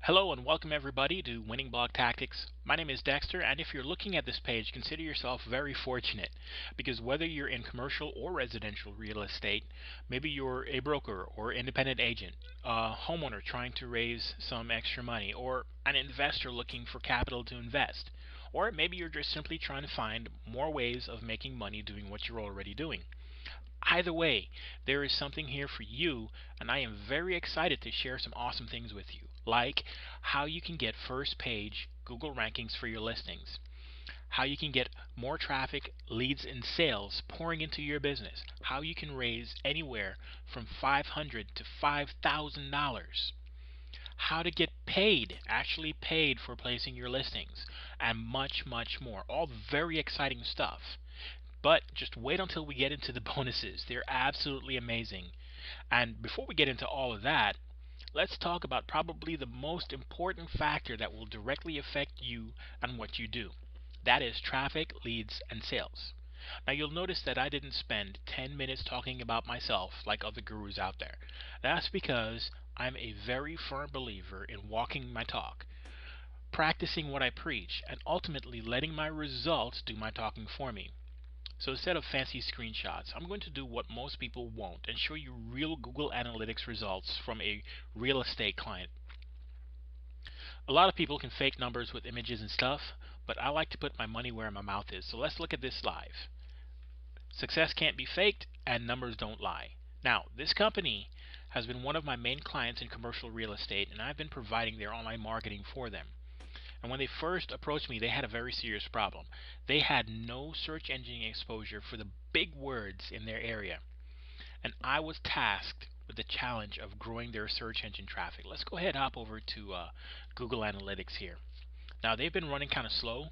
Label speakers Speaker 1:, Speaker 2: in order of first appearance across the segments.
Speaker 1: Hello and welcome everybody to Winning Blog Tactics. My name is Dexter, and if you're looking at this page, consider yourself very fortunate because whether you're in commercial or residential real estate, maybe you're a broker or independent agent, a homeowner trying to raise some extra money, or an investor looking for capital to invest, or maybe you're just simply trying to find more ways of making money doing what you're already doing. Either way, there is something here for you, and I am very excited to share some awesome things with you, like how you can get first page Google rankings for your listings, how you can get more traffic, leads, and sales pouring into your business, how you can raise anywhere from $500 to $5,000, how to get paid, actually paid for placing your listings, and much, much more. All very exciting stuff. But just wait until we get into the bonuses. They're absolutely amazing. And before we get into all of that, let's talk about probably the most important factor that will directly affect you and what you do. That is traffic, leads, and sales. Now you'll notice that I didn't spend 10 minutes talking about myself like other gurus out there. That's because I'm a very firm believer in walking my talk, practicing what I preach, and ultimately letting my results do my talking for me. So instead of fancy screenshots, I'm going to do what most people won't and show you real Google Analytics results from a real estate client. A lot of people can fake numbers with images and stuff, but I like to put my money where my mouth is. So let's look at this live. Success can't be faked and numbers don't lie. Now, this company has been one of my main clients in commercial real estate, and I've been providing their online marketing for them. And when they first approached me, they had a very serious problem. They had no search engine exposure for the big words in their area. And I was tasked with the challenge of growing their search engine traffic. Let's go ahead and hop over to Google Analytics here. Now, they've been running kind of slow.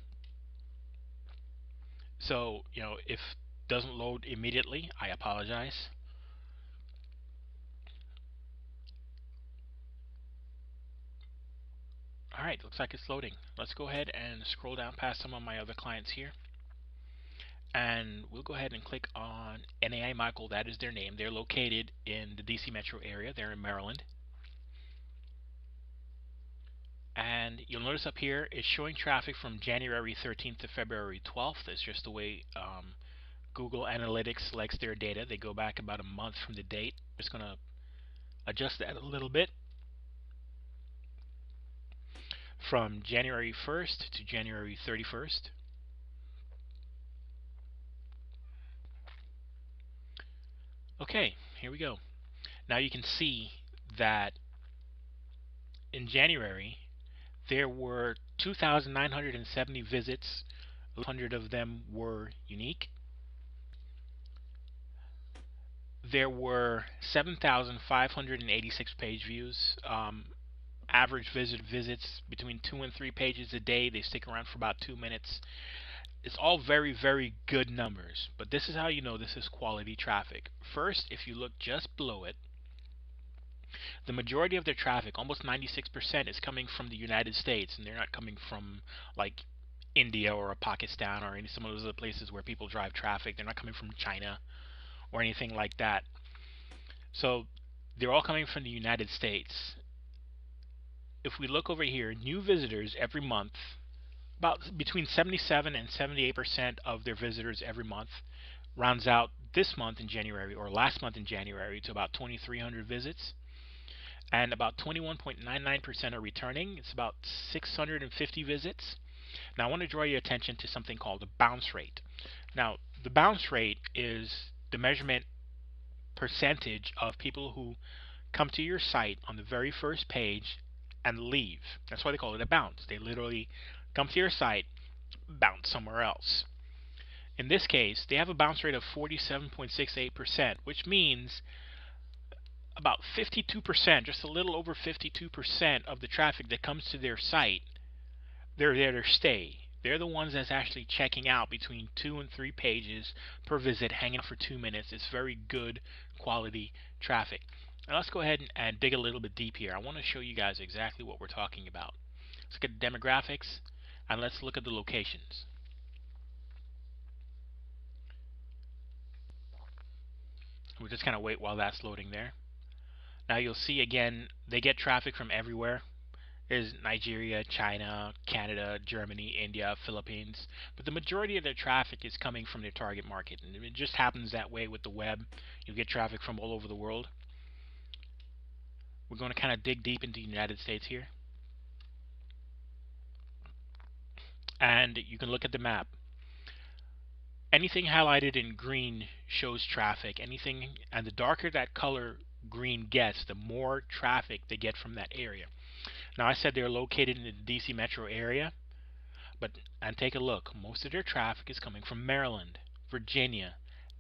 Speaker 1: So, if it doesn't load immediately, I apologize. Alright, looks like it's loading. Let's go ahead and scroll down past some of my other clients here. And we'll go ahead and click on NAI Michael. That is their name. They're located in the DC metro area. They're in Maryland. And you'll notice up here it's showing traffic from January 13th to February 12th. It's just the way Google Analytics selects their data. They go back about a month from the date. Just going to adjust that a little bit. From January 1st to January 31st. Okay, here we go. Now you can see that in January there were 2,970 visits. 100 of them were unique. There were 7,586 page views. Average visits between 2 and 3 pages a day. They stick around for about 2 minutes. It's all very, very good numbers, but this is how you know this is quality traffic. First, if you look just below it, the majority of their traffic, almost 96%, is coming from the United States, and they're not coming from like India or Pakistan or some of those other places where people drive traffic. They're not coming from China or anything like that. So they're all coming from the United States. If we look over here, new visitors every month, about between 77 and 78% of their visitors every month, rounds out this month in January or last month in January to about 2,300 visits. And about 21.99% are returning. It's about 650 visits. Now I want to draw your attention to something called the bounce rate. Now the bounce rate is the measurement percentage of people who come to your site on the very first page and leave. That's why they call it a bounce. They literally come to your site, bounce somewhere else. In this case, they have a bounce rate of 47.68%, which means about 52%, just a little over 52% of the traffic that comes to their site, they're there to stay. They're the ones that's actually checking out between 2 and 3 pages per visit, hanging out for 2 minutes. It's very good quality traffic. Now let's go ahead and dig a little bit deep here. I want to show you guys exactly what we're talking about. Let's look at the demographics, and let's look at the locations. We'll just kind of wait while that's loading there. Now you'll see again, they get traffic from everywhere. Is Nigeria, China, Canada, Germany, India, Philippines. But the majority of their traffic is coming from their target market. And it just happens that way with the web. You get traffic from all over the world. We're going to kind of dig deep into the United States here. And you can look at the map. Anything highlighted in green shows traffic. Anything, and the darker that color green gets, the more traffic they get from that area. Now, I said they're located in the DC metro area, and take a look. Most of their traffic is coming from Maryland, Virginia,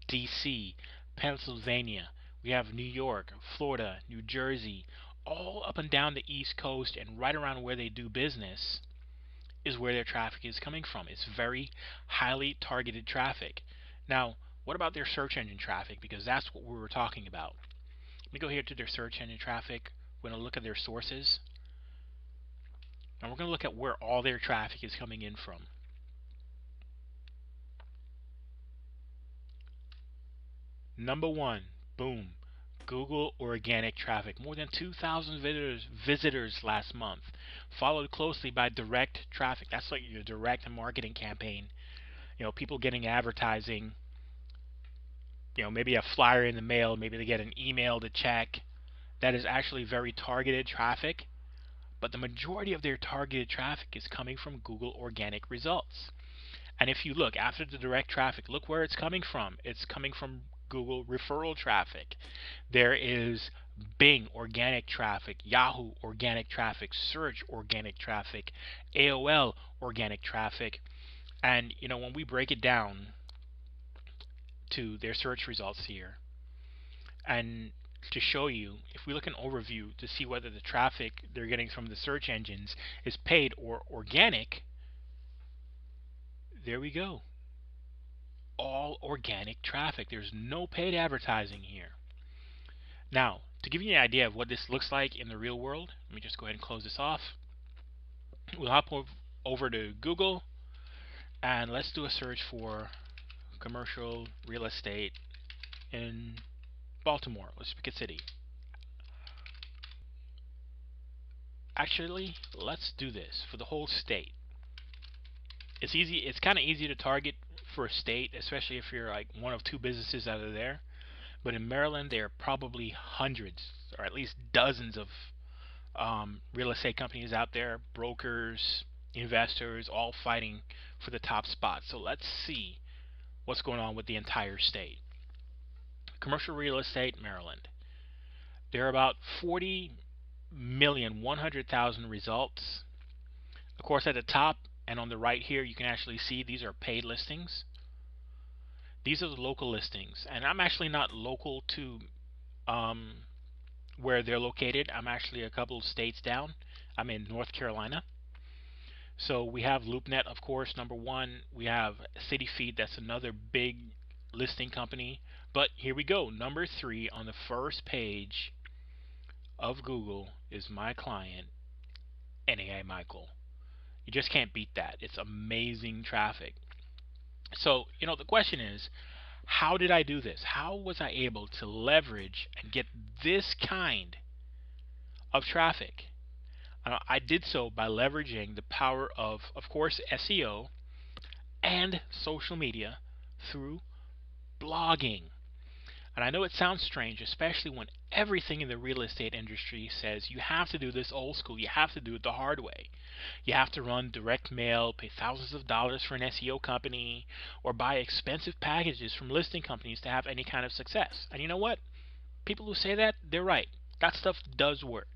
Speaker 1: DC, Pennsylvania. We have New York, Florida, New Jersey, all up and down the East Coast, and right around where they do business is where their traffic is coming from. It's very highly targeted traffic. Now, what about their search engine traffic? Because that's what we were talking about. Let me go here to their search engine traffic. We're going to look at their sources. And we're going to look at where all their traffic is coming in from. Number one, boom, Google organic traffic. More than 2,000 visitors last month. Followed closely by direct traffic. That's like your direct marketing campaign. People getting advertising. Maybe a flyer in the mail. Maybe they get an email to check. That is actually very targeted traffic. But the majority of their targeted traffic is coming from Google organic results. And if you look after the direct traffic, look where it's coming from. It's coming from Google referral traffic. There is Bing organic traffic, Yahoo organic traffic, Search organic traffic, AOL organic traffic. And when we break it down to their search results here, and to show you, if we look in overview to see whether the traffic they're getting from the search engines is paid or organic, there we go. All organic traffic. There's no paid advertising here. Now, to give you an idea of what this looks like in the real world, let me just go ahead and close this off. We'll hop over to Google, and let's do a search for commercial real estate in Baltimore. Let's pick a city. Actually, let's do this for the whole state. It's easy. It's kind of easy to target for a state, especially if you're like one of two businesses out of there. But in Maryland, there are probably hundreds, or at least dozens of real estate companies out there, brokers, investors, all fighting for the top spot. So let's see what's going on with the entire state. Commercial real estate, Maryland. There are about 40,100,000 results. Of course, at the top and on the right here, you can actually see these are paid listings. These are the local listings, and I'm actually not local to where they're located. I'm actually a couple of states down. I'm in North Carolina. So we have LoopNet, of course, number one. We have CityFeet, that's another big listing company. But here we go. Number 3 on the first page of Google is my client, NAI Michael. You just can't beat that. It's amazing traffic. So, the question is, how did I do this? How was I able to leverage and get this kind of traffic? I did so by leveraging the power of course, SEO and social media through blogging. And I know it sounds strange, especially when everything in the real estate industry says you have to do this old school, you have to do it the hard way. You have to run direct mail, pay thousands of dollars for an SEO company, or buy expensive packages from listing companies to have any kind of success. And you know what? People who say that, they're right. That stuff does work.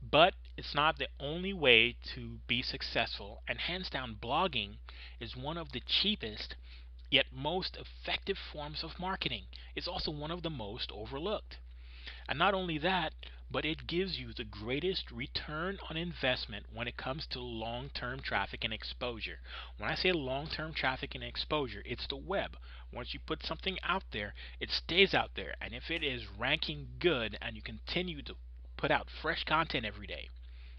Speaker 1: But it's not the only way to be successful, and hands down, blogging is one of the cheapest yet most effective forms of marketing. It's also one of the most overlooked. And not only that, but it gives you the greatest return on investment when it comes to long-term traffic and exposure. When I say long-term traffic and exposure, it's the web. Once you put something out there, it stays out there. And if it is ranking good and you continue to put out fresh content every day,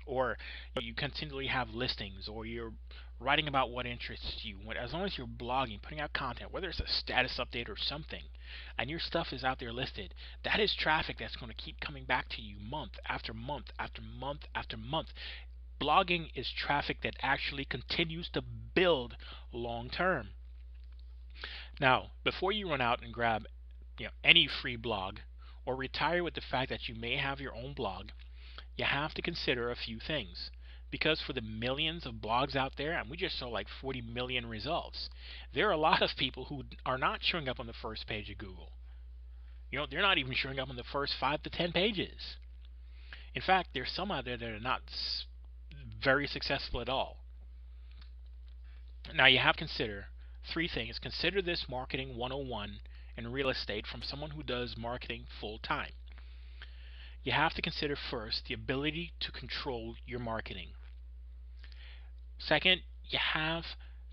Speaker 1: or you continually have listings, or you're writing about what interests you, as long as you're blogging, putting out content, whether it's a status update or something, and your stuff is out there listed, that is traffic that's going to keep coming back to you month after month after month after month. blogging is traffic that actually continues to build long term. Now, before you run out and grab any free blog or retire with the fact that you may have your own blog, you have to consider a few things. Because for the millions of blogs out there, and we just saw like 40 million results, there are a lot of people who are not showing up on the first page of Google. They're not even showing up on the first 5 to 10 pages. In fact, there's some out there that are not very successful at all. Now you have to consider 3 things. Consider this marketing 101 in real estate from someone who does marketing full time. You have to consider first the ability to control your marketing. Second, you have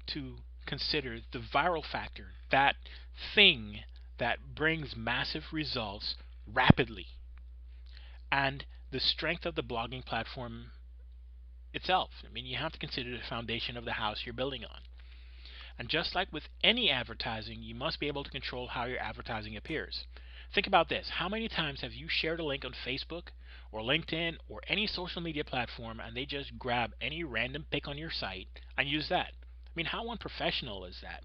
Speaker 1: to consider the viral factor, that thing that brings massive results rapidly, and the strength of the blogging platform itself. You have to consider the foundation of the house you're building on. And just like with any advertising, you must be able to control how your advertising appears. Think about this. How many times have you shared a link on Facebook or LinkedIn or any social media platform and they just grab any random pic on your site and use that? How unprofessional is that?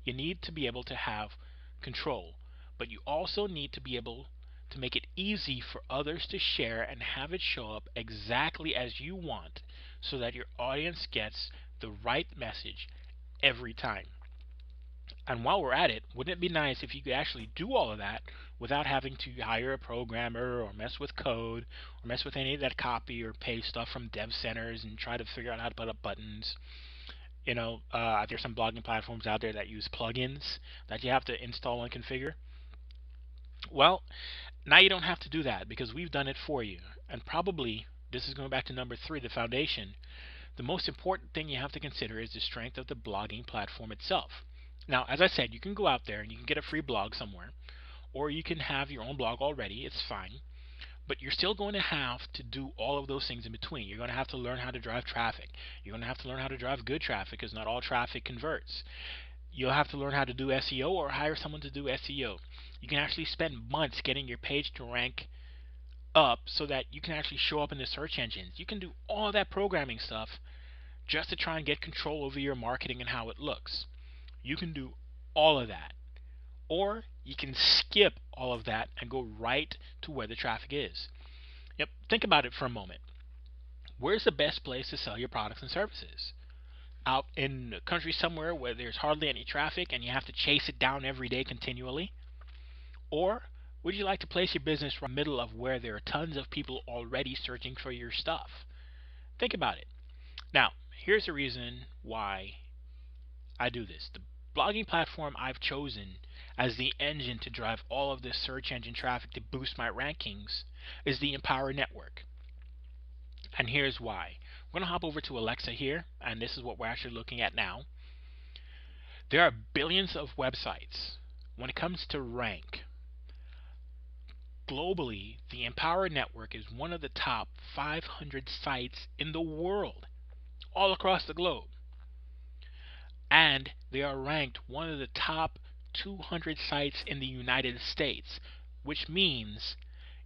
Speaker 1: You need to be able to have control, but you also need to be able to make it easy for others to share and have it show up exactly as you want so that your audience gets the right message every time. And while we're at it, wouldn't it be nice if you could actually do all of that without having to hire a programmer or mess with code or mess with any of that copy or paste stuff from dev centers and try to figure out how to put up buttons? There's some blogging platforms out there that use plugins that you have to install and configure. Well, now you don't have to do that because we've done it for you. And probably, this is going back to number 3, the foundation. The most important thing you have to consider is the strength of the blogging platform itself. Now, as I said, you can go out there and you can get a free blog somewhere, or you can have your own blog already. It's fine. But you're still going to have to do all of those things in between. You're going to have to learn how to drive traffic. You're going to have to learn how to drive good traffic because not all traffic converts. You'll have to learn how to do SEO or hire someone to do SEO. You can actually spend months getting your page to rank up so that you can actually show up in the search engines. You can do all that programming stuff just to try and get control over your marketing and how it looks. You can do all of that. Or you can skip all of that and go right to where the traffic is. Think about it for a moment. Where's the best place to sell your products and services? Out in the country somewhere where there's hardly any traffic and you have to chase it down every day continually? Or would you like to place your business right in the middle of where there are tons of people already searching for your stuff? Think about it. Now, here's the reason why I do this. The blogging platform I've chosen as the engine to drive all of this search engine traffic to boost my rankings is the Empower Network. And here's why. We're going to hop over to Alexa here, and this is what we're actually looking at now. There are billions of websites. When it comes to rank, globally, the Empower Network is one of the top 500 sites in the world, all across the globe. And they are ranked one of the top 200 sites in the United States, which means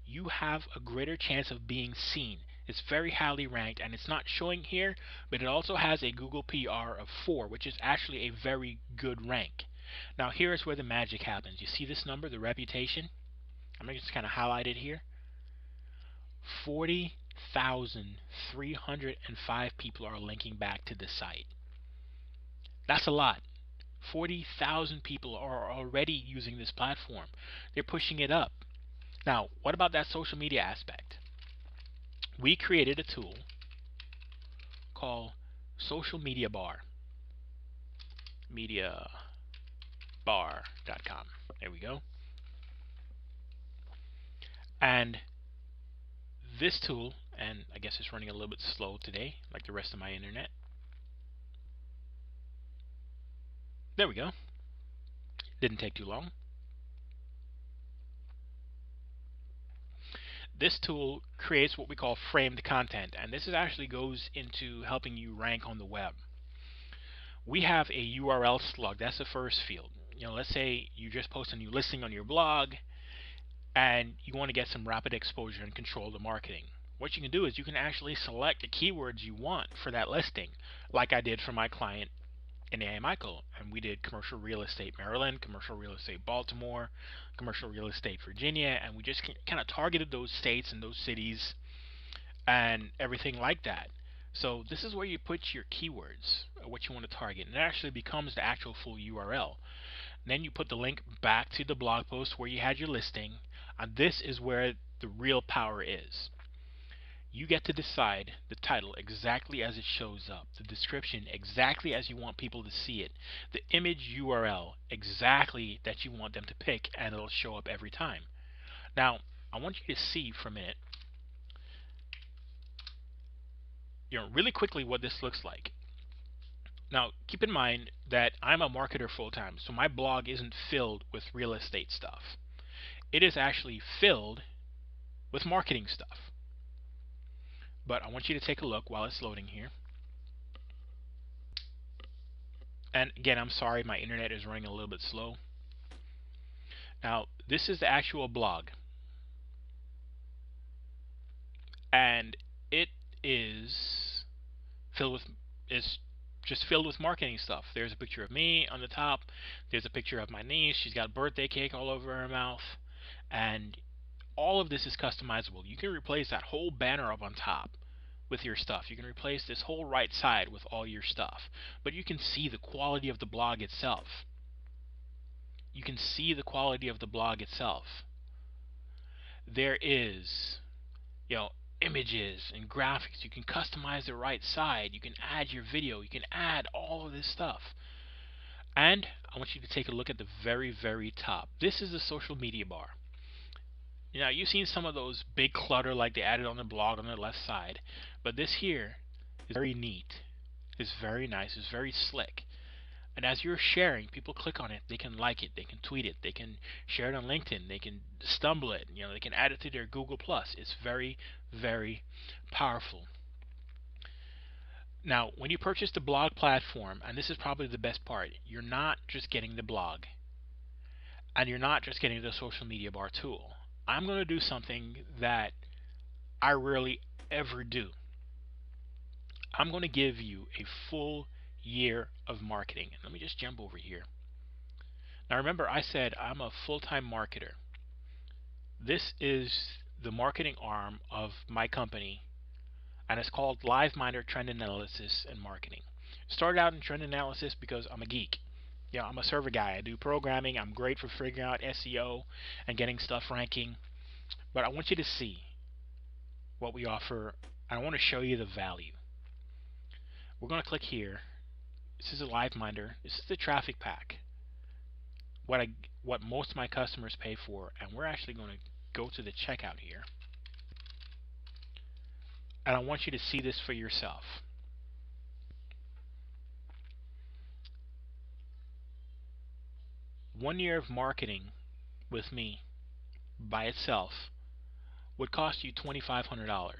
Speaker 1: you have a greater chance of being seen. It's very highly ranked, and it's not showing here, but it also has a Google PR of 4, which is actually a very good rank. Now here's where the magic happens. You see this number, the reputation? I'm going to just kind of highlight it here. 40,305 people are linking back to this site. That's a lot. 40,000 people are already using this platform. They're pushing it up. Now, what about that social media aspect? We created a tool called Social Media Bar. MediaBar.com. There we go. And this tool, and I guess it's running a little bit slow today, like the rest of my internet. There we go. Didn't take too long. This tool creates what we call framed content, and this actually goes into helping you rank on the web. We have a URL slug. That's the first field. Let's say you just post a new listing on your blog and you want to get some rapid exposure and control the marketing. what you can do is you can actually select the keywords you want for that listing, like I did for my client in Michael, and we did commercial real estate Maryland, commercial real estate Baltimore, commercial real estate Virginia, and we just kind of targeted those states and those cities and everything like that. So this is where you put your keywords, what you want to target, and it actually becomes the actual full URL. And then you put the link back to the blog post where you had your listing, and this is where the real power is. You get to decide the title exactly as it shows up, the description exactly as you want people to see it, the image URL exactly that you want them to pick, and it'll show up every time. Now, I want you to see for a minute, really quickly what this looks like. Now, keep in mind that I'm a marketer full-time, so my blog isn't filled with real estate stuff. It is actually filled with marketing stuff. But I want you to take a look while it's loading here. And again, I'm sorry, my internet is running a little bit slow. Now, this is the actual blog. And it is just filled with marketing stuff. There's a picture of me on the top. There's a picture of my niece. She's got birthday cake all over her mouth. And all of this is customizable. You can replace that whole banner up on top with your stuff. You can replace this whole right side with all your stuff. But you can see the quality of the blog itself. You can see the quality of the blog itself. There is, images and graphics. You can customize the right side. You can add your video. You can add all of this stuff. And I want you to take a look at the very, very top. This is the social media bar. Now, you've seen some of those big clutter like they added on the blog on the left side, but this here is very neat. It's very nice. It's very slick. And as you're sharing, people click on it. They can like it. They can tweet it. They can share it on LinkedIn. They can stumble it. They can add it to their Google+. It's very, very powerful. Now, when you purchase the blog platform, and this is probably the best part, you're not just getting the blog, and you're not just getting the social media bar tool. I'm going to do something that I rarely ever do. I'm going to give you a full year of marketing. Let me just jump over here. Now remember, I said I'm a full-time marketer. This is the marketing arm of my company, and it's called LiveMinder Trend Analysis and Marketing. Started out in trend analysis because I'm a geek. I'm a server guy. I do programming. I'm great for figuring out SEO and getting stuff ranking. But I want you to see what we offer. I want to show you the value. We're going to click here. This is a LiveMinder. This is the traffic pack. What most of my customers pay for, and we're actually going to go to the checkout here. And I want you to see this for yourself. One year of marketing with me by itself would cost you $2,500.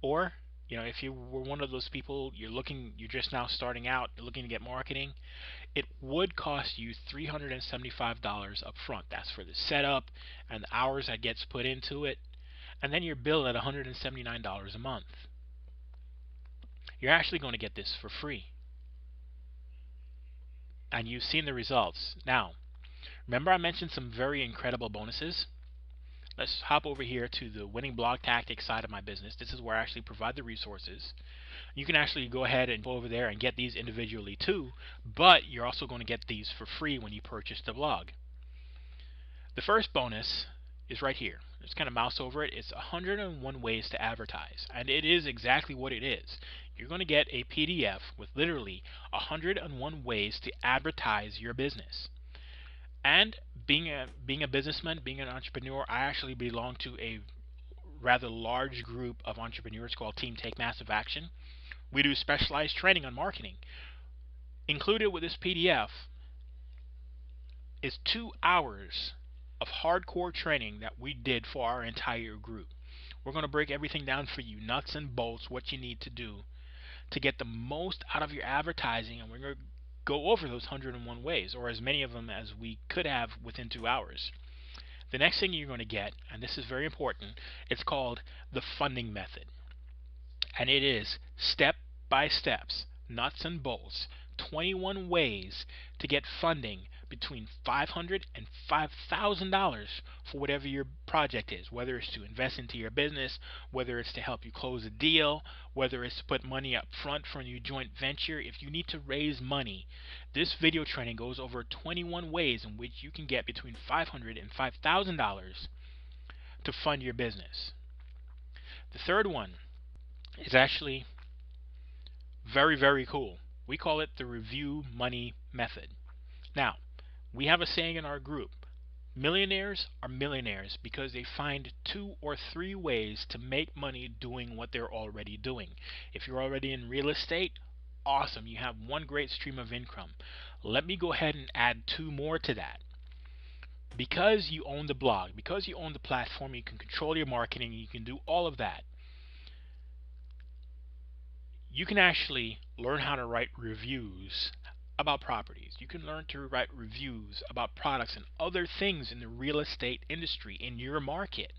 Speaker 1: Or, if you were one of those people, you're just now starting out, you're looking to get marketing, it would cost you $375 up front. That's for the setup and the hours that gets put into it. And then you're billed at $179 a month. You're actually going to get this for free. And you've seen the results. Now, remember I mentioned some very incredible bonuses? Let's hop over here to the winning blog tactics side of my business. This is where I actually provide the resources. You can actually go ahead and go over there and get these individually too, but you're also going to get these for free when you purchase the blog. The first bonus is right here. Just kind of mouse over it. It's 101 ways to advertise, and it is exactly what it is. You're going to get a PDF with literally 101 ways to advertise your business. And being a businessman, being an entrepreneur, I actually belong to a rather large group of entrepreneurs called Team Take Massive Action. We do specialized training on marketing. Included with this PDF is 2 hours of hardcore training that we did for our entire group. We're going to break everything down for you, nuts and bolts, what you need to do to get the most out of your advertising, and we're going to go over those 101 ways, or as many of them as we could have within 2 hours. The next thing you're going to get, and this is very important, it's called the funding method. And it is step by steps, nuts and bolts, 21 ways to get funding between $500 and $5,000 for whatever your project is, whether it's to invest into your business, whether it's to help you close a deal, whether it's to put money up front for your joint venture. If you need to raise money, this video training goes over 21 ways in which you can get between $500 and $5,000 to fund your business. The third one is actually very, very cool. We call it the review money method. Now, we have a saying in our group: millionaires are millionaires because they find 2 or 3 ways to make money doing what they're already doing. If you're already in real estate, awesome, you have one great stream of income. Let me go ahead and add 2 more to that. Because you own the blog, because you own the platform, you can control your marketing, you can do all of that. You can actually learn how to write reviews about properties. You can learn to write reviews about products and other things in the real estate industry in your market,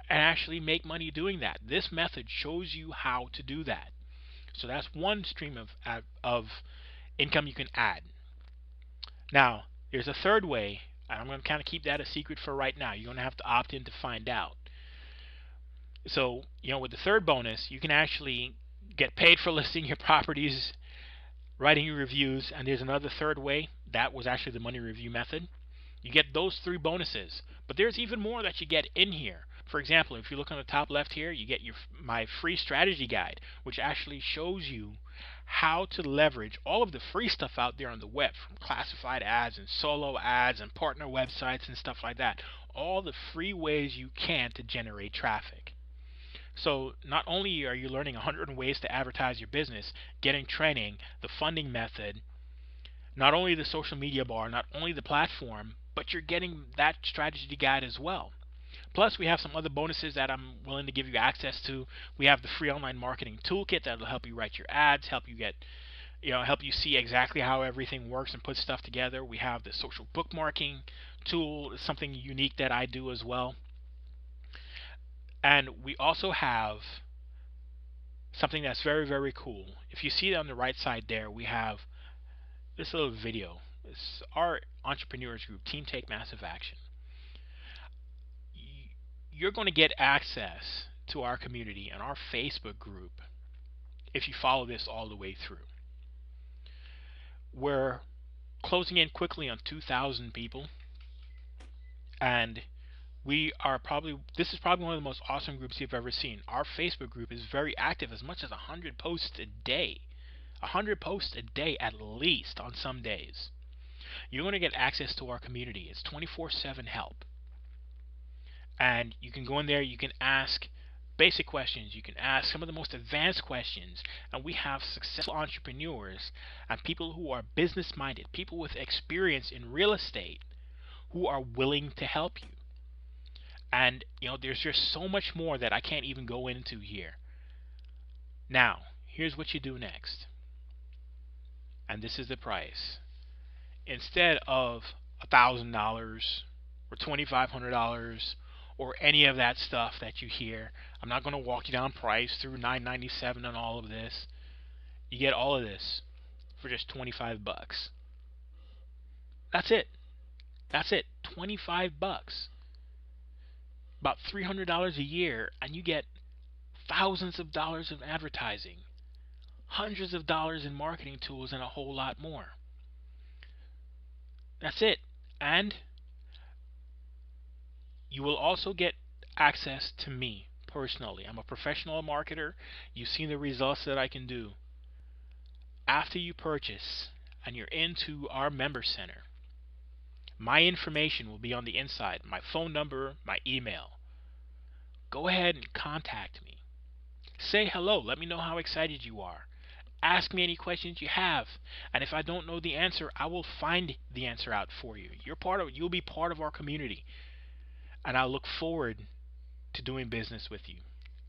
Speaker 1: and actually make money doing that. This method shows you how to do that. So that's one stream of income you can add. Now, there's a third way, and I'm going to kind of keep that a secret for right now. You're going to have to opt in to find out. So, with the third bonus, you can actually get paid for listing your properties, writing your reviews, and there's another third way. That was actually the money review method. You get those 3 bonuses, but there's even more that you get in here. For example, if you look on the top left here, you get my free strategy guide, which actually shows you how to leverage all of the free stuff out there on the web, from classified ads and solo ads and partner websites and stuff like that. All the free ways you can to generate traffic. So not only are you learning 100 ways to advertise your business, getting training, the funding method, not only the social media bar, not only the platform, but you're getting that strategy guide as well. Plus, we have some other bonuses that I'm willing to give you access to. We have the free online marketing toolkit that will help you write your ads, help you see exactly how everything works and put stuff together. We have the social bookmarking tool, something unique that I do as well. And we also have something that's very, very cool. If you see it on the right side there, we have this little video. It's our entrepreneurs group, Team Take Massive Action. You're going to get access to our community and our Facebook group if you follow this all the way through. We're closing in quickly on 2,000 people, and this is probably one of the most awesome groups you've ever seen. Our Facebook group is very active, as much as 100 posts a day. 100 posts a day at least on some days. You're going to get access to our community. It's 24/7 help. And you can go in there, you can ask basic questions, you can ask some of the most advanced questions, and we have successful entrepreneurs and people who are business minded, people with experience in real estate who are willing to help you. And there's just so much more that I can't even go into here. Now, here's what you do next. And this is the price. Instead of $1,000 or $2,500 or any of that stuff that you hear, I'm not going to walk you down price through $9.97 and all of this. You get all of this for just 25 bucks. That's it. That's it. 25 bucks. About $300 a year, and you get thousands of dollars of advertising, hundreds of dollars in marketing tools, and a whole lot more. That's it. And you will also get access to me personally. I'm a professional marketer. You've seen the results that I can do. After you purchase and you're into our member center, my information will be on the inside, my phone number, my email. Go ahead and contact me. Say hello. Let me know how excited you are. Ask me any questions you have, and if I don't know the answer, I will find the answer out for you. You'll be part of our community, and I look forward to doing business with you.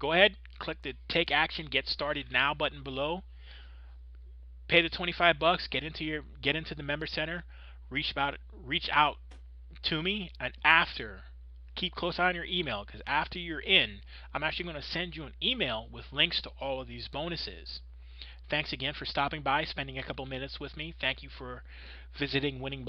Speaker 1: Go ahead, click the Take Action, Get Started Now button below. Pay the 25 bucks. Get into the member center. Reach out to me, and after, keep close eye on your email, because after you're in, I'm actually going to send you an email with links to all of these bonuses. Thanks again for stopping by, spending a couple minutes with me. Thank you for visiting Winning